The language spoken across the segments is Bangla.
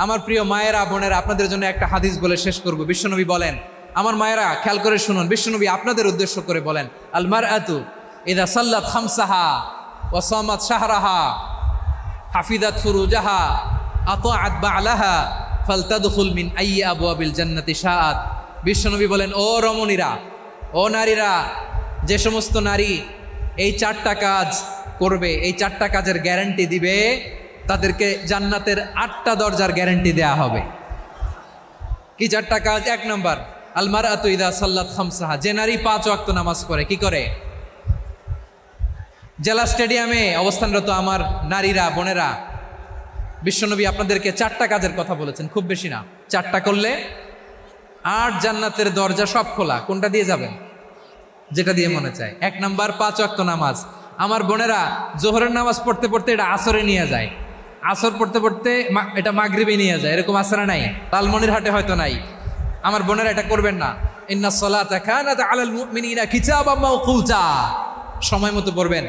আমার প্রিয় মায়েরা বোনেরা, আপনাদের জন্য একটা হাদিস বলে শেষ করব। বিশ্বনবী বলেন, আমার মায়েরা খেয়াল করে শুনুন, বিশ্বনবী আপনাদের উদ্দেশ্য করে বলেন, আল মারআতু ইযা সাল্লাত খামসাহা ওয়া সামাত শাহরাহা হাফিজাত ফুরুজাহা আতাআত বা'লাহা ফালতাদখুল মিন আইয়ি আবওয়াবিল জান্নাতি শাআত। বিশ্বনবী বলেন, ও রমণীরা, ও নারীরা, যে সমস্ত নারী এই 4টা কাজ করবে, এই 4টা কাজের গ্যারান্টি দিবে, তাদেরকে জান্নাতের 8টা দরজার গ্যারান্টি দেয়া হবে। কি 4টা কাজ? 1 নম্বর, আল মারআতু ইযা সাল্লাত খামসাহা, যে নারী 5 ওয়াক্ত নামাজ পড়ে। কি করে? জেলা স্টেডিয়ামে অবস্থানরত আমার নারীরা বোনেরা, বিশ্বনবী আপনাদেরকে 4টা কাজের কথা বলেছেন, খুব বেশি না। 4টা করলে 8 জান্নাতের দরজা সব খোলা। কোনটা দিয়ে যাবেন? যেটা দিয়ে মনে চায়। 1 নম্বর 5 ওয়াক্ত নামাজ। আমার বোনেরা জোহরের নামাজ পড়তে পড়তে এটা আসরে নিয়ে যায়, আসর পড়তে পড়তে এটা মাগরিবে নিয়ে যায়। এরকম আসরে নাই, লালমনিরহাটে হয়তো নাই। আমার বোনেরা এটা করবেন না। ইন্নাস সালাতা কানাত আলাল মুমিনিনা কিতাবাম মাওকুতা, সময় মতো পড়বেন।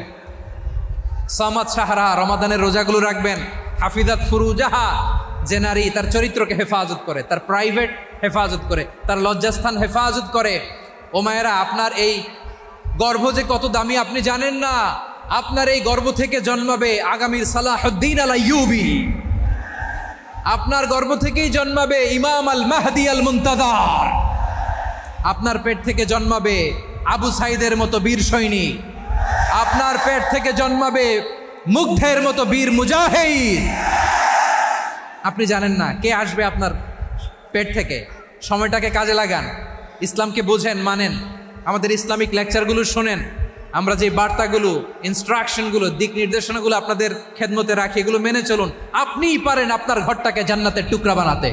সামাত শাহরা, রমাদানের রোজাগুলো রাখবেন। হাফিজাত ফুরুজাহা, যে নারী তার চরিত্রকে হেফাজত করে, তার প্রাইভেট হেফাজত করে, তার লজ্জাস্থান হেফাজত করে। ও মায়েরা, আপনার এই গর্ভ যে কত দামি আপনি জানেন না। আপনার এই গর্ভ থেকে জন্মাবে আগামীর সালাহুদ্দিন আল আইয়ুবী। আপনার গর্ভ থেকেই জন্মাবে ইমাম আল মাহদি আল মুনতাজার। আপনার পেট থেকে জন্মাবে আবু সাইদের মতো বীর সৈনিক। আপনার পেট থেকে জন্মাবে মুগ্ধের মতো বীর মুজাহিদ। আপনি জানেন না কে আসবে আপনার পেট থেকে। সময়টাকে কাজে লাগান, ইসলামকে বোঝেন, মানেন, আমাদের ইসলামিক লেকচারগুলো শোনেন। আমরা যে বার্তাগুলো, ইনস্ট্রাকশনগুলো, দিক নির্দেশনাগুলো আপনাদের খেদমতে রাখি, এগুলো মেনে চলুন। আপনিই পারেন আপনার ঘরটাকে জান্নাতের টুকরা বানাতে।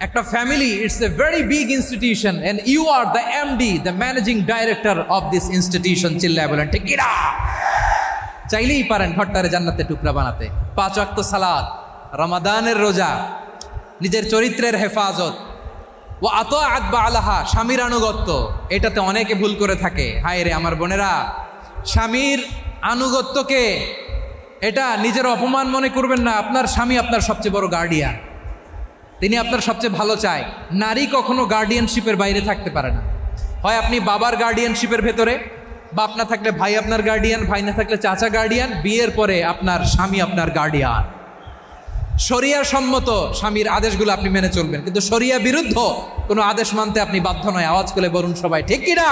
একটা family, it's a very big institution and you are the MD, the managing director of this institution. চিল্লায় বলেন ঠিক কিনা? চাইলেই পারেন ঘরটারে জান্নাতের টুকরা বানাতে। 5 ওয়াক্ত সালাত, রমাদানের রোজা, নিজের চরিত্রের হেফাজত, ও আতাআত বা'লাহা, স্বামীর আনুগত্য। এটাতে অনেকে ভুল করে থাকে। হায় রে আমার বোনেরা, স্বামীর আনুগত্যকে এটা নিজের অপমান মনে করবেন না। আপনার স্বামী আপনার সবচেয়ে বড় গার্ডিয়ান, তিনি আপনার সবচেয়ে ভালো চায়। নারী কখনো গার্ডিয়ানশিপের বাইরে থাকতে পারে না। হয় আপনি বাবার গার্ডিয়ানশিপের ভেতরে, বাপ না থাকলে ভাই আপনার গার্ডিয়ান, ভাই না থাকলে চাচা গার্ডিয়ান, বিয়ের পরে আপনার স্বামী আপনার গার্ডিয়ান। শরিয়া সম্মত স্বামীর আদেশগুলো আপনি মেনে চলবেন, কিন্তু শরিয়া বিরুদ্ধ কোনো আদেশ মানতে আপনি বাধ্য নয়। আওয়াজ করে বলুন সবাই ঠিক কিনা?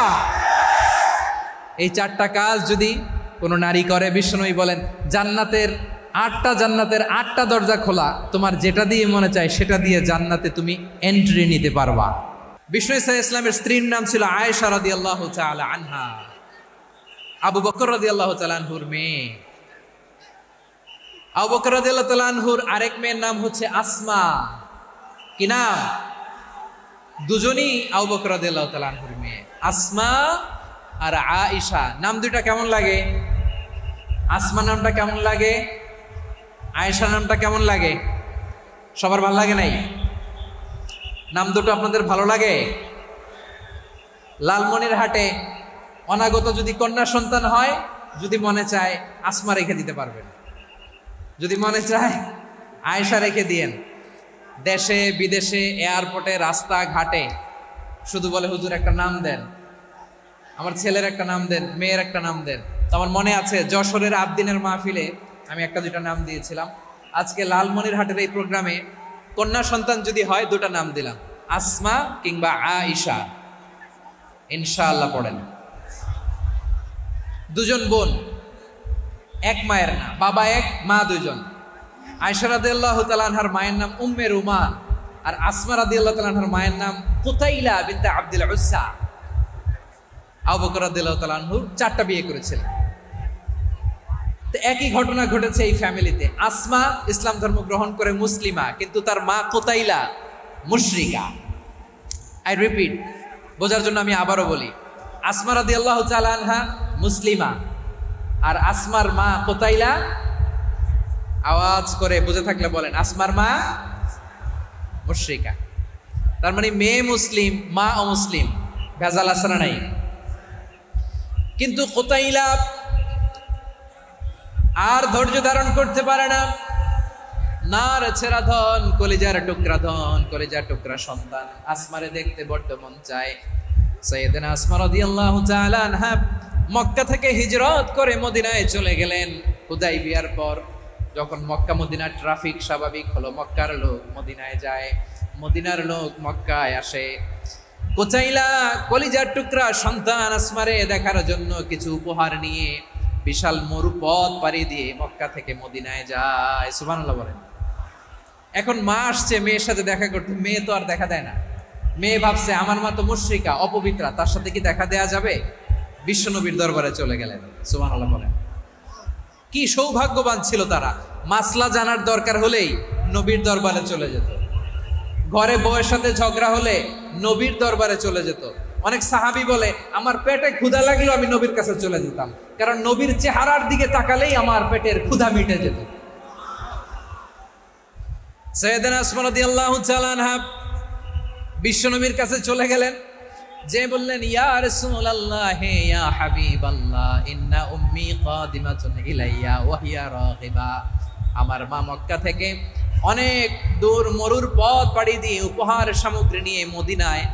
এই 4টা কাজ যদি কোনো নারী করে, বিশ্বনবী বলেন জান্নাতের 8টা দরজা খোলা। তোমার যেটা দিয়ে মনে চায় সেটা দিয়ে জান্নাতে তুমি এন্ট্রি নিতে পারবা। বিষ্ণু ইসা ইসলামের স্ত্রীর নাম ছিল আয়েশা রাদিয়াল্লাহু তাআলা আনহা, আবু বকর রাদিয়াল্লাহু তাআলা আনহুর মেয়ে। আবু বকর রাদিয়াল্লাহু তাআলা আনহুর আরেক মেয়ের নাম হচ্ছে আসমা। কি নাম? দুজনই আবু বকর রাদিয়াল্লাহু তাআলা আনহুর মেয়ে, আসমা আর আয়েশা। নাম দুইটা কেমন লাগে? আসমা নামটা কেমন লাগে? আয়েশা নামটা কেমন লাগে? সবার ভালো লাগে নাই? নাম দুটো আপনাদের ভালো লাগে? লালমনিরহাটে অনাগত যদি কন্যা সন্তান হয়, যদি মনে চায় আসমা রেখে দিতে পারবেন, যদি মনে চায় আয়েশা রেখে দিয়েন। দেশে বিদেশে, এয়ারপোর্টে, রাস্তাঘাটে শুধু বলে হুজুর একটা নাম দেন, আমার ছেলের একটা নাম দেন, মেয়ের একটা নাম দেন। তো আমার মনে আছে যশোরের আবদিনের মাহফিলে আমি 1-2টা নাম দিয়েছিলাম। আজকে লালমনিরহাটের এই প্রোগ্রামে কন্যা সন্তান যদি হয় 2টা নাম দিলাম, আসমা কিংবা আয়েশা। ইনশাআল্লাহ পড়েন। দুজন বোন, এক মায়ের না, বাবা এক, মা দুজন। আয়েশা রাদিয়াল্লাহু তাআলা আনহার মায়ের নাম উম্মে রুমান, আর আসমা রাদিয়াল্লাহু তাআলা আনহার মায়ের নাম কুতাইলা বিনতে আব্দুল উজ্জা। আবু বকর রাদিয়াল্লাহু তাআলা আনহু 4টা বিয়ে করেছিলেন। তো একই ঘটনা ঘটেছে এই ফ্যামিলিতে। আসমা ইসলাম ধর্ম গ্রহণ করে মুসলিমা, কিন্তু তার মা কুতাইলা মুশরিকা। আই রিপিট, বোঝার জন্য আমি আবারও বলি, আসমা রাদিয়াল্লাহু তাআলা আনহা মুসলিমা, আর আসমার মা কুতাইলা, আওয়াজ করে বুঝে থাকলে বলেন, আসমার মা মুশরিকা। তার মানে মেয়ে মুসলিম, মা অমুসলিম। ভেজাল আছে না নাই? কিন্তু কুতাইলা আর ধৈর্য ধারণ করতে পারে না। নার ছেড়া ধন, কলিজার টুকরা ধন, কলিজার টুকরা সন্তান আসমারে দেখতে বড্ড মন চায়। সাইয়েদনা আসমা রাদিয়াল্লাহু তাআলা আনহা মক্কা থেকে হিজরত করে মদিনায় চলে গেলেন হুদাইবিয়ার পর। যখন মক্কা মদিনার ট্রাফিক স্বাভাবিক হলো, মক্কার লোক মদিনায় যায়, মদিনার লোক মক্কায় আসে। কোচাইলা কলিজার টুকরা সন্তান আসমারে দেখার জন্য কিছু উপহার নিয়ে বিশাল মরুপথ পাড়ি দিয়ে মক্কা থেকে মদিনায় যায়। সুবহানাল্লাহ বলেন। এখন মা আসছে মেয়ের সাথে দেখা করতে, মেয়ে তো আর দেখা দেয় না। মেয়ে ভাবছে আমার মা তো মুশরিকা, অপবিত্রা, তার সাথে কি দেখা দেয়া যাবে? বিশ্বনবীর দরবারে চলে গেলেন। সুবহানাল্লাহ বলেন। কি সৌভাগ্যবান ছিল তারা, মাসলা জানার দরকার হলেই নবীর দরবারে চলে যেত। ঘরে বউয়ের সাথে ঝগড়া হলে নবীর দরবারে চলে যেত। অনেক সাহাবী বলে আমার পেটে ক্ষুধা লাগলো আমি নবীর কাছে চলে যেতাম, কারণ নবীর চেহারার দিকে তাকালেই আমার পেটের ক্ষুধা মিটে যেত। সাইয়েদনা আসমা রাদিয়াল্লাহু তাআলা আনহা বিশ্বনবীর কাছে চলে গেলেন, যে বললেন ইয়া রাসূলুল্লাহ ইয়া হাবিবাল্লাহ ইন্না উম্মি কাদিমাতুন ইলাইয়া ওয়া হিয়া রাগিবা। আমার মা মক্কা থেকে অনেক দূর মরুর পথ পাড়ি দিয়ে উপহার সামগ্রী নিয়ে মদিনায়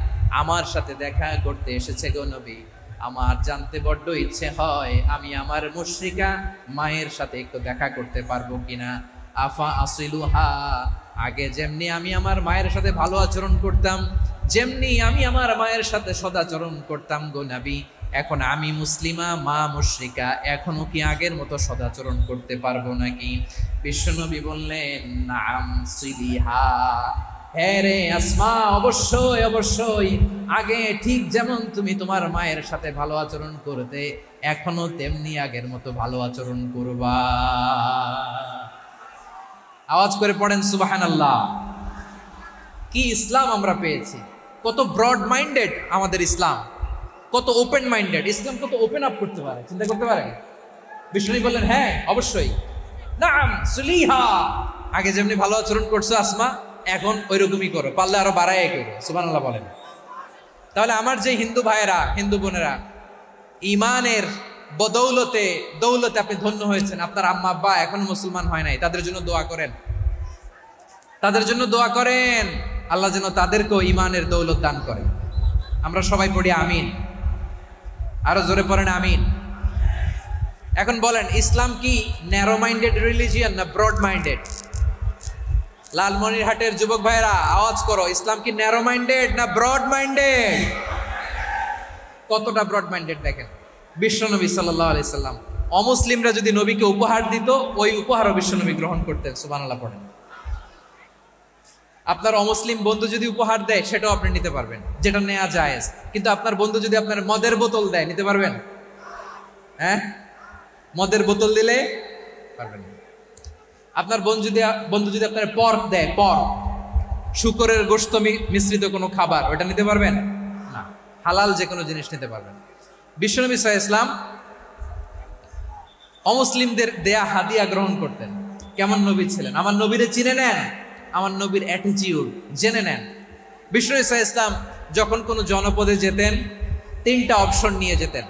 আমার সাথে দেখা করতে এসেছে গো নবী। আমার জানতে বড্ড ইচ্ছে হয় আমি আমার মুশরিকা মায়ের সাথে একটু দেখা করতে পারবো কিনা। আফা আসিলুহা, আগে যেমনি আমি আমার মায়ের সাথে ভালো আচরণ করতাম, যেমনি আমি আমার মায়ের সাথে সদাচরণ করতাম গো নবী, এখন আমি মুসলিমা মা মুশরিকা, এখনো কি আগের মতো সদাচরণ করতে পারবো নাকি? বিশ্বনবী বললেন নাম সিলিহা, হ্যাঁ রে আসমা, অবশ্যই অবশ্যই, আগে ঠিক যেমন তুমি তোমার মায়ের সাথে ভালো আচরণ করতে এখনো তেমনি আগের মতো ভালো আচরণ করবা। আওয়াজ করে পড়েন সুবহানাল্লাহ। কি ইসলাম আমরা পেয়েছি, কত ব্রড মাইন্ডেড আমাদের ইসলাম, কত ওপেন মাইন্ডেড ইসলাম, কত ওপেন আপ করতে পারে, চিন্তা করতে পারে। বিষ্ণু বললেন হ্যাঁ অবশ্যই, নাম সুলিহা, আগে যেমনি ভালো আচরণ করছো আসমা এখন ওইরকমই করো, পারলে আরো বাড়াই করো। সুবহানাল্লাহ বলেন। তাহলে আমার যে হিন্দু ভাইয়েরা হিন্দু বোনেরা ইমানের বদৌলতে দৌলতে আপনি ধন্য হয়েছেন, আপনার আম্মা আব্বা এখন মুসলমান হয় নাই, তাদের জন্য দোয়া করেন, তাদের জন্য দোয়া করেন, আল্লাহ যেন তাদেরকেও ইমানের দৌলত দান করেন। আমরা সবাই পড়ি আমিন, আরো জোরে পড়েন আমিন। এখন বলেন ইসলাম কি ন্যারো মাইন্ডেড রিলিজিয়ান না ব্রড মাইন্ডেড? লালমনিরহাটের যুবক ভাইরা আওয়াজ করো, ইসলাম কি ন্যারো মাইন্ডেড না ব্রড মাইন্ডেড? কতটা ব্রড মাইন্ডেড দেখেন। বিশ্বনবী সাল্লাল্লাহু আলাইহি সাল্লাম অমুসলিমরা যদি নবীকে উপহার দিত ওই উপহারও বিশ্বনবী গ্রহণ করতেন। সুবহানাল্লাহ পড়েন। আপনার অমুসলিম বন্ধু যদি উপহার দেয় সেটাও আপনি নিতে পারবেন, যেটা নেওয়া জায়েজ। কিন্তু আপনার বন্ধু যদি আপনার মদের বোতল দেয় নিতে পারবেন? হ্যাঁ, মদের বোতল দিলে পারবেন। আপনার বন্ধু যদি আপনার পর্ক দেয়, পর্ক শুকরের গোশত মিশ্রিত কোনো খাবার, ওটা নিতে পারবেন না। হালাল যে কোনো জিনিস নিতে পারবেন। বিশ্বনবী সাল্লাল্লাহু আলাইহি ওয়াসাল্লাম অমুসলিমদের দেয়া হাদিয়া গ্রহণ করতেন। কেমন নবী ছিলেন, আমার নবীরে চিনে নেন, আমার নবীর অ্যাটিটিউড জেনে নেন। বিশ্বনবী সাল্লাল্লাহু আলাইহি ওয়াসাল্লাম যখন কোনো জনপদে যেতেন 3টা অপশন নিয়ে যেতেন।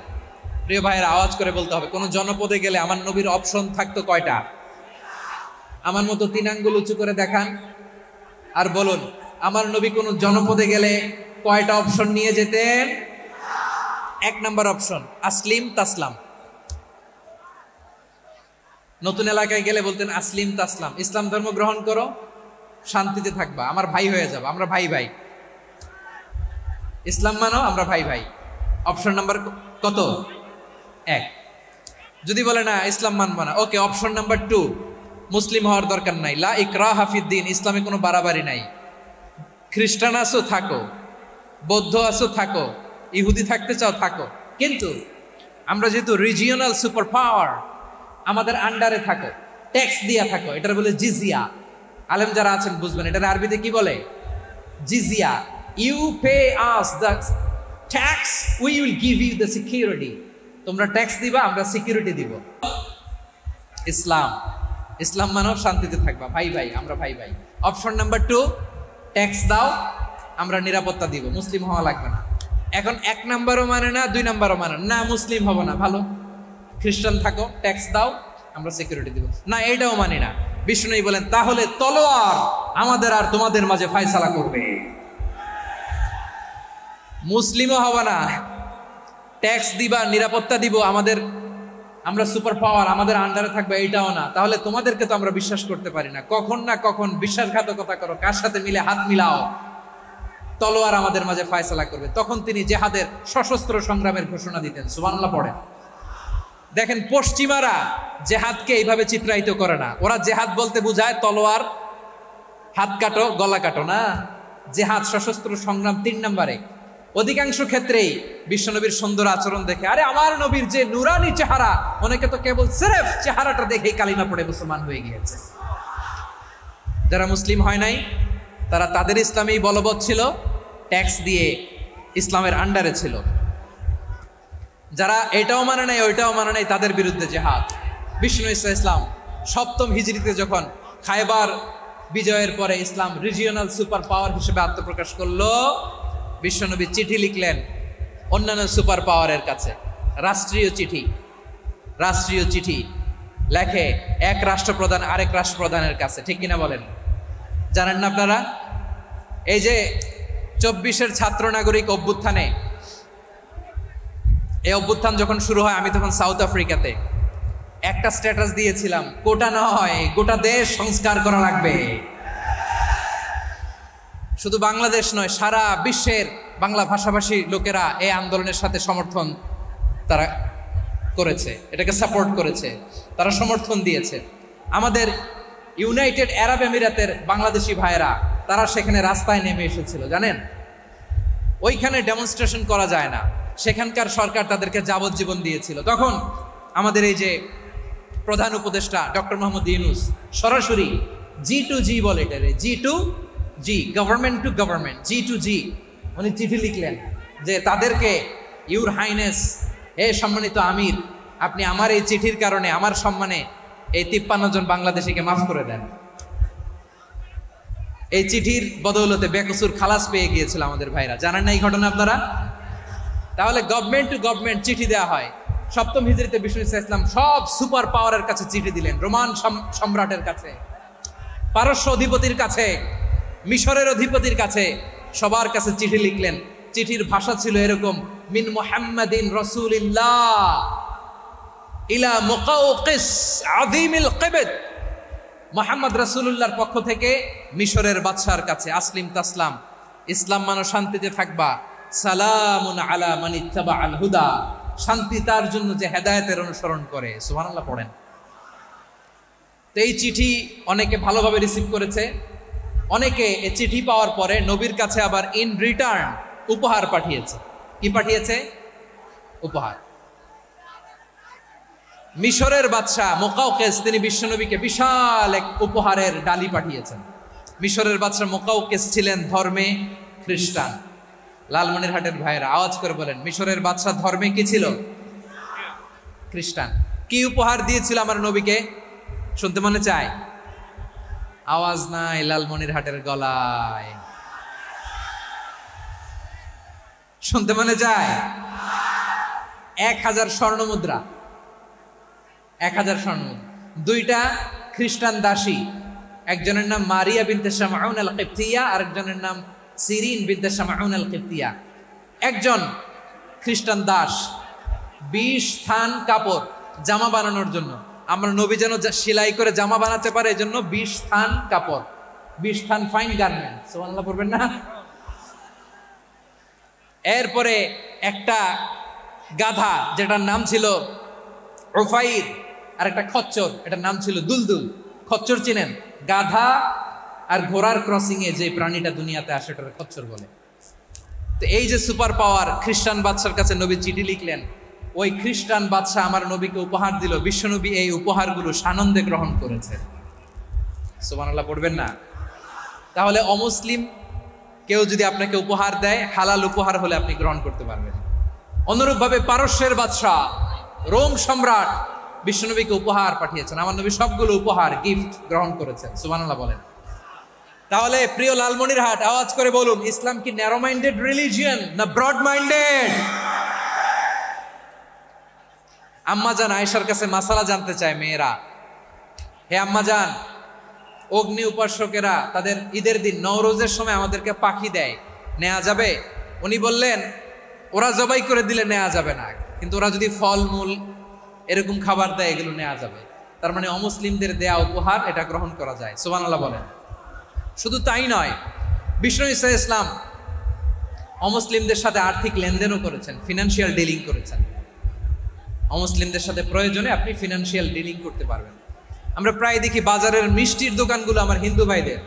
প্রিয় ভাইয়ের আওয়াজ করে বলতে হবে, কোনো জনপদে গেলে আমার নবীর অপশন থাকতো কয়টা? আমার মতো 3 আঙ্গুল উঁচু করে দেখান আর বলুন আমার নবী কোনো জনপদে গেলে কয়টা অপশন নিয়ে যেতেন? 1 নাম্বার অপশন আসলিম তাসলাম। নতুন এলাকায় গেলে বলতেন আসলিম তাসলাম, ইসলাম ধর্ম গ্রহণ করো, শান্তিতে থাকবা, আমার ভাই হয়ে যাবো, আমরা ভাই ভাই, ইসলাম মানো, আমরা ভাই ভাই। অপশন নাম্বার কত? 1। যদি বলে না ইসলাম মানবো না, ওকে, অপশন নাম্বার 2, মুসলিম হওয়ার দরকার নাই, লা ইকরাহা ফিদ্দিন, ইসলামে কোনো বাড়াবাড়ি নাই। খ্রিস্টান আসো থাকো, বৌদ্ধ আসো থাকো, ইহুদি থাকতে চাও থাকো, কিন্তু আমরা যেহেতু রিজিওনাল সুপার পাওয়ার, আমাদের আন্ডারে থাকো, ট্যাক্স দিয়া থাকো, এটার বলে জিজিয়া। আলেম যারা আছেন বুঝবেন এটার আরবিতে কি বলে, জিজিয়া। You pay us the tax, we will give you the security. তোমরা ট্যাক্স দিবা, আমরা সিকিউরিটি দিব। ইসলাম মানব, শান্তিতে থাকবা, ভাই ভাই, আমরা ভাই ভাই। অপশন নাম্বার 2, ট্যাক্স দাও, আমরা নিরাপত্তা দিব, মুসলিম হওয়া লাগবে না। এখন 1 নাম্বারও মানে না, 2 নাম্বারও মানে না, মুসলিম হবো না, ভালো খ্রিস্টান থাকো, ট্যাক্স দাও, আমরা সিকিউরিটি দিব না, এটাও মানি না। বিষ্ণু বলেন, তাহলে তলোয়ার আমাদের আর তোমাদের মাঝে ফায়সালা করবে। মুসলিমও হবে না, ট্যাক্স দিবা, নিরাপত্তা দিব, আমরা সুপার পাওয়ার, আমাদের আন্ডারে থাকবে, এইটাও না। তাহলে তোমাদেরকে তো আমরা বিশ্বাস করতে পারি না, কখন না কখন বিশ্বাসঘাতকতা করো, কার সাথে মিলে হাত মিলাও, তলোয়ার আমাদের মাঝে ফায়সালা করবে। তখন তিনি জেহাদের সশস্ত্র সংগ্রামের ঘোষণা দিতেন। সুবহানাল্লাহ পড়েন। দেখেন, পশ্চিমারা জেহাদকে এইভাবে চিত্রায়িত করে না। ওরা জেহাদ বলতে বুঝায় তলোয়ার, হাত কাটো, গলা কাটো না। জেহাদ সশস্ত্র সংগ্রাম 3 নম্বরে। অধিকাংশ ক্ষেত্রেই বিশ্বনবীর সুন্দর আচরণ দেখে, আরে আমার নবীর যে নুরানি চেহারা, অনেকে তো কেবল সিরেফ চেহারাটা দেখেই কালিমা পড়ে মুসলমান হয়ে গিয়েছে। যারা মুসলিম হয় নাই তারা তাদের ইসলামেই বলবৎ ছিল, ট্যাক্স দিয়ে ইসলামের আন্ডারে ছিল। যারা এটাও মানে নাই ওইটাও মানে নাই, তাদের বিরুদ্ধে জেহাদ। বিষ্ণু ইসলাম 7ম হিজরিতে যখন খায়বার বিজয়ের পরে ইসলাম রিজিওনাল সুপার পাওয়ার হিসেবে আত্মপ্রকাশ করলো, বিশ্বনবী চিঠি লিখলেন অন্যান্য সুপার পাওয়ারের কাছে। রাষ্ট্রীয় চিঠি লেখে এক রাষ্ট্রপ্রধান আরেক রাষ্ট্রপ্রধানের কাছে। ঠিক কিনা বলেন? জানেন না আপনারা? এই যে 24-এর ছাত্র নাগরিক অভ্যুত্থানে, এই অভ্যুত্থান যখন শুরু হয়, আমি তখন সাউথ আফ্রিকাতে একটা স্ট্যাটাস দিয়েছিলাম, কোটা নয় গোটা দেশ সংস্কার করা লাগবে। শুধু বাংলাদেশ নয়, সারা বিশ্বের বাংলা ভাষাভাষী লোকেরা এই আন্দোলনের সাথে সমর্থন তারা করেছে, এটাকে সাপোর্ট করেছে, তারা সমর্থন দিয়েছে। আমাদের ইউনাইটেড আরব আমিরাতের বাংলাদেশি ভাইয়েরা তারা সেখানে রাস্তায় নেমে এসেছিল, জানেন? ওইখানে ডেমনস্ট্রেশন করা যায় না, সেখানকার সরকার তাদেরকে যাবজ্জীবন দিয়েছিল। তখন আমাদের এই যে প্রধান উপদেষ্টা ডক্টর মোহাম্মদ ইউনূস সরাসরি G2G বলে, এটা G2G, government to government, G2G, উনি চিঠি লিখলেন যে তাদেরকে, ইউর হাইনেস, হে সম্মানিত আমির, আপনি আমার এই চিঠির কারণে আমার সম্মানে এই 53 জন বাংলাদেশিকে মাফ করে দেন। এই চিঠির বদৌলতে বেকসুর খালাস পেয়ে গিয়েছিল আমাদের ভাইরা। জানেন না এই ঘটনা আপনারা? তাহলে গভর্নমেন্ট টু গভর্নমেন্ট চিঠি দেওয়া হয়। 7ম হিজরিতে বিষ্ণু ইসলাম সব সুপার পাওয়ারের কাছে চিঠি দিলেন, রোমান সম্রাটের কাছে, পারস্য অধিপতির কাছে, মিশরের অধিপতির কাছে, সবার কাছে চিঠি লিখলেন। চিঠির ভাষা ছিল এরকম, মিন মুহাম্মাদিন রাসূলিল্লাহ ইলা মুকাওকিস আযীমিল কিবত, মুহাম্মদ রাসূলুল্লাহর পক্ষ থেকে মিশরের বাদশার কাছে, আসলিম তাসলাম, ইসলাম মানো শান্তিতে থাকবা, সালামুন আলা মান ইত্তাবাআল হুদা, শান্তি তার জন্য যে হেদায়েতের অনুসরণ করে। সুবহানাল্লাহ পড়েন। তো এই চিঠি অনেকে ভালোভাবে রিসিভ করেছে। অনেকে এই চিঠি পাওয়ার পরে নবীর কাছে আবার ইন রিটার্ন উপহার পাঠিয়েছে। কি পাঠিয়েছে? উপহার। মিশরের বাদশাহ মুকাওকিস তিনি বিশ্বনবীকে বিশাল এক উপহারের ডালি পাঠিয়েছেন। মিশরের বাদশাহ মুকাওকিস ছিলেন ধর্মে খ্রিস্টান। লালমনিরহাটের ভাইয়েরা আওয়াজ করে বলেন, মিশরের বাদশাহ ধর্মে কি ছিল? খ্রিস্টান। কি উপহার দিয়েছিল আমার নবীকে? শুনতে মনে চায়? আওয়াজ নাই লালমনিরহাটের গলায়, শুনতে মনে চায়? 1000 স্বর্ণ মুদ্রা, 1000 স্বর্ণ মুদ্রা। 2টা খ্রিস্টান দাসী, একজনের নাম মারিয়া বিনতে শামউন আল কিবতিয়া, আরেকজনের নাম সিরিন বিনতে শামউন আল কিবতিয়া। একজন খ্রিস্টান দাস 20 থান কাপড় জামা বানানোর জন্য, আমরা নবী যেন সেলাই করে জামা বানাতে পারে এজন্য 20 থান কাপড়, 20 থান ফাইন গার্মেন্ট। সুবহানাল্লাহ পড়বেন না? এরপরে একটা গাধা যেটার নাম ছিল উফাইর, আর একটা খচ্চর, এটার নাম ছিল দুলদুল। খচ্চর চিনেন? গাধা আর ঘোড়ার ক্রসিং এ যে প্রাণীটা দুনিয়াতে আসে ওটার খচ্চর বলে। তো এই যে সুপার পাওয়ার খ্রিস্টান বাদশার কাছে নবী চিঠি লিখলেন, ওই খ্রিস্টান বাদশা আমার নবীকে উপহার দিল। বিশ্বনবী এই উপহারগুলো সানন্দে গ্রহণ করেছে। সুবহানাল্লাহ পড়বেন না? তাহলে অমুসলিম কেউ যদি আপনাকে উপহার দেয়, হালাল উপহার হলে আপনি গ্রহণ করতে পারবেন। অনুরূপভাবে পারস্যের বাদশা, রোম সম্রাট বিশ্বনবীকে উপহার পাঠিয়েছেন। আমার নবী সবগুলো উপহার, গিফট গ্রহণ করেছেন। সুবহানাল্লাহ বলেন। তাহলে প্রিয় লালমনিরহাট, আওয়াজ করে বলুন, ইসলাম কি ন্যারো মাইন্ডেড রিলিজিয়ন না ব্রড মাইন্ডেড? আম্মাজান আয়েশার কাছে মাসালা জানতে চায় মেয়েরা, হে আম্মাজান, অগ্নি উপাসকেরা তাদের ঈদের দিন নওরোজের সময় আমাদেরকে পাখি দেয়, নেওয়া যাবে? উনি বললেন ওরা জবাই করে দিলে নেওয়া যাবে না, কিন্তু ওরা যদি ফলমূল এরকম খাবার দেয় এগুলো নেওয়া যাবে। তার মানে অমুসলিমদের দেয়া উপহার এটা গ্রহণ করা যায়। সুবহানাল্লাহ বলেন। শুধু তাই নয়, বিষ্ণু ঈসা ইসলাম অমুসলিমদের সাথে আর্থিক লেনদেনও করেছেন, ফিনান্সিয়াল ডিলিং করেছেন। অমুসলিমদের সাথে প্রয়োজনে আপনি ফিনান্সিয়াল ডিলিং করতে পারবেন। আমরা প্রায় দেখি বাজারের মিষ্টির দোকানগুলো আমার হিন্দু ভাইদের।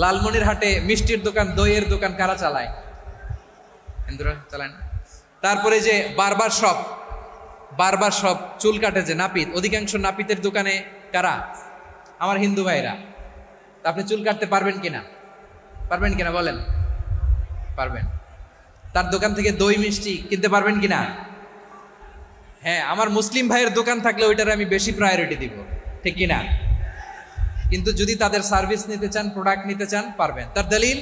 লালমনিরহাটে মিষ্টির দোকান, দইয়ের দোকান কারা চালায়? হিন্দুরা চালায় না। তারপরে যে বারবার শপ, চুল কাটে যে নাপিত, অধিকাংশ নাপিতের দোকানে কারা? আমার হিন্দু ভাইরা। আপনি চুল কাটতে পারবেন কিনা? বলেন, পারবেন। তার দোকান থেকে দই মিষ্টি কিনতে পারবেন কিনা? হ্যাঁ, আমার মুসলিম ভাইয়ের দোকান থাকলে ওইটার আমি বেশি প্রায়োরিটি দিব, ঠিক কিনা? কিন্তু যদি তাদের সার্ভিস নিতে চান, প্রোডাক্ট নিতে চান, পারবেন। তার দলিল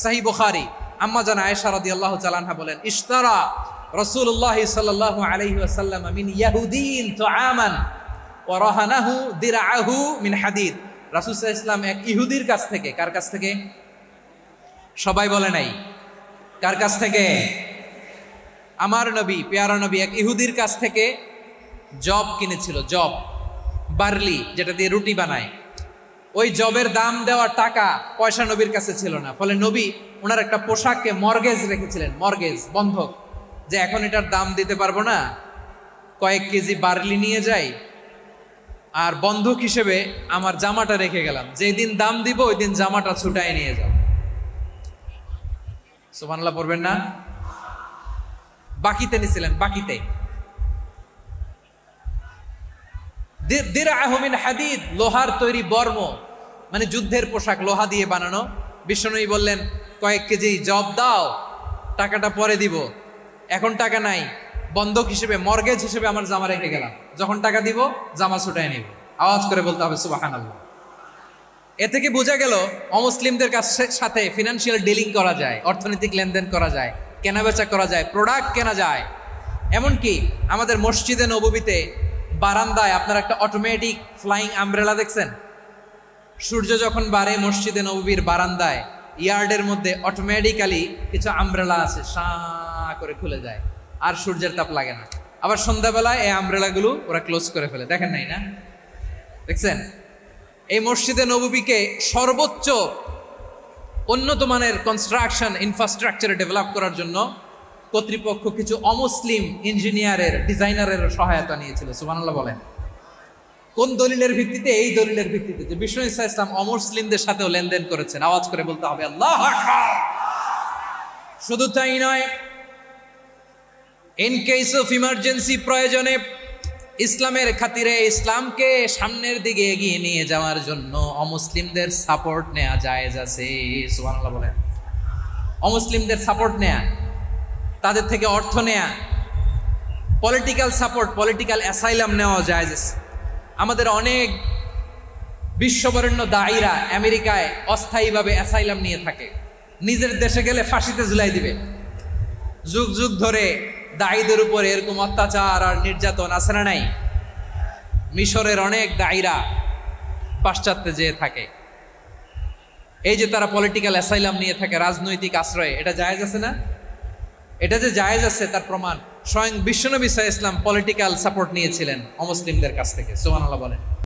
সহিহ বুখারী, আম্মা জান আয়েশা রাদিয়াল্লাহু তাআলা আনহা বলেন, ইশতারা রাসূলুল্লাহ সাল্লাল্লাহু আলাইহি ওয়াসাল্লাম মিন ইয়াহুদিন তুআমান ওয়া রাহানাহু দিরআহু মিন হাদিদ। রাসূল সাল্লাল্লাহু আলাইহি ওয়াসাল্লাম এক ইহুদির কাছ থেকে, কার কাছ থেকে? সবাই বলে নাই, কার কাছ থেকে? আমার নবী, পেয়ারা নবী এক ইহুদির কাছ থেকে জব কিনেছিল। জব, বার্লি, যেটা দিয়ে রুটি বানায়। ওই জবের দাম দেওয়ার টাকা পয়সা নবীর কাছে ছিল না। ফলে নবী ওনার একটা পোশাককে মর্গেজ রেখেছিলেন, মর্গেজ, বন্ধক, যে এখন এটার দাম দিতে পারবো না, কয়েক কেজি বার্লি নিয়ে যাই আর বন্ধক হিসেবে আমার জামাটা রেখে গেলাম, যেই দিন দাম দিব ওই দিন জামাটা ছুটাই নিয়ে যাও। সুবহানাল্লাহ পড়বেন না? বাকিতে নিছিলেন, বাকিতে। দিরআহু মিন হাদিদ, লোহার তৈরি বর্ম, মানে যুদ্ধের পোশাক, লোহা দিয়ে বানানো। বিষ্ণুনবী বললেন কয়েক কেজি জব দাও, টাকাটা পরে দিব, এখন টাকা নাই, বন্ধক হিসেবে, মর্গেজ হিসেবে আমার জামা রেখে গেলাম, যখন টাকা দিব জামা ছুটাই নিব। আওয়াজ করে বলতে হবে সুবহানাল্লাহ। এ থেকে বোঝা গেল অমুসলিমদের সাথে ফিনান্সিয়াল ডিলিং করা যায়, অর্থনৈতিক লেনদেন করা যায়, কেনাবেচা করা যায়, প্রোডাক্ট কেনা যায়। এমনকি আমাদের মসজিদে নববীতে বারান্দায় আপনারা একটা অটোমেটিক ফ্লাইং আমব্রেলা দেখছেন? সূর্য যখন বাড়ে মসজিদে নববীর বারান্দায় ইয়ার্ডের মধ্যে অটোমেটিক্যালি কিছু আমব্রেলা আছে, সাঁ করে খুলে যায়, আর সূর্যের তাপ লাগে না। আবার সন্ধ্যাবেলায় এই আমব্রেলাগুলো ওরা ক্লোজ করে ফেলে, দেখেন নাই না? দেখছেন? এই মসজিদে নববীকে সর্বোচ্চ উন্নত মানের কনস্ট্রাকশন ইনফ্রাস্ট্রাকচারে ডেভেলপ করার জন্য কর্তৃপক্ষ কিছু অমুসলিম ইঞ্জিনিয়ারের, ডিজাইনারের সহায়তা নিয়েছিল। সুবহানাল্লাহ বলেন। কোন দলিলের ভিত্তিতে? এই দলিলের ভিত্তিতে যে বিষ্ণু ঈসা ইসলাম অমুসলিমদের সাথেও লেনদেন করেছেন। আওয়াজ করে বলতে হবে আল্লাহু আকবার। শুধু তাই নয়, ইন কেস অফ ইমার্জেন্সি, প্রয়োজনে ইসলামের খাতিরে, ইসলামকে সামনের দিকে এগিয়ে নিয়ে যাওয়ার জন্য অমুসলিমদের সাপোর্ট নেওয়া জায়েজ আছে। সুবহানাল্লাহ বলেন। অমুসলিমদের সাপোর্ট নেয়া, তাদের থেকে অর্থ নেয়া, পলিটিক্যাল সাপোর্ট, পলিটিক্যাল অ্যাসাইলাম নেওয়া জায়েজ আছে। আমাদের অনেক বিশ্ববরেণ্য দায়ীরা আমেরিকায় অস্থায়ীভাবে অ্যাসাইলাম নিয়ে থাকে, নিজের দেশে গেলে ফাঁসিতে ঝুলাই দিবে। যুগ যুগ ধরে দায়ীদের উপর এরকম অত্যাচার আর নির্যাতন আছে না নাই? মিশরের অনেক দায়ীরা পাশ্চাত্যে যেয়ে থাকে, এই যে তারা পলিটিক্যাল অ্যাসাইলাম নিয়ে থাকে, রাজনৈতিক আশ্রয়ে, এটা জায়েজ আছে না? এটা যে জায়েজ আছে তার প্রমাণ স্বয়ং বিশ্বনবী সাল্লাল্লাহু আলাইহি ওয়াসাল্লাম পলিটিক্যাল সাপোর্ট নিয়েছিলেন অমুসলিমদের কাছ থেকে। সুবহানাল্লাহ বলেন।